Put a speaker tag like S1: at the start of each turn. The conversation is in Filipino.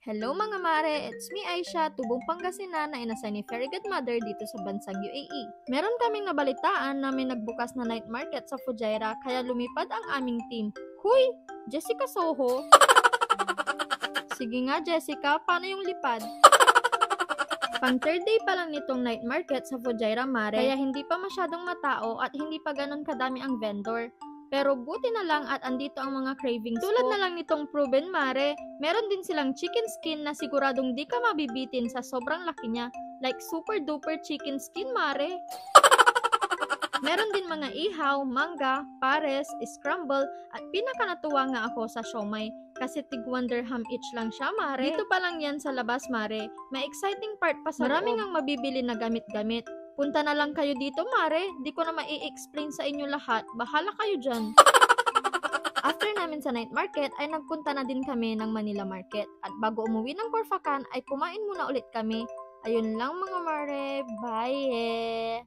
S1: Hello mga mare, it's me Aisha, tubong Pangasinan na inasay ni Fairy Godmother dito sa bansang UAE. Meron kaming nabalitaan na may nagbukas na night market sa Fujairah kaya lumipad ang aming team. Huy! Jessica Soho? Sige nga Jessica, paano yung lipad? Pang third day pa lang nitong night market sa Fujairah mare, kaya hindi pa masyadong matao at hindi pa ganon kadami ang vendor. Pero buti na lang at andito ang mga cravings ko. Tulad na lang nitong proven mare, meron din silang chicken skin na siguradong di ka mabibitin sa sobrang laki niya. Like super duper chicken skin mare. Meron din mga ihaw, mangga, pares, scramble, at pinaka-natuwa nga ako sa siomay kasi tig 1 dirham each lang siya mare. Dito pa lang yan sa labas mare, may exciting part pa sa maraming ang mabibili na gamit-gamit. Punta na lang kayo dito mare, di ko na mai-explain sa inyo lahat, bahala kayo dyan. After namin sa night market ay nagpunta na din kami ng Manila Market at bago umuwi ng Corfacan ay kumain muna ulit kami. Ayun lang mga mare, bye!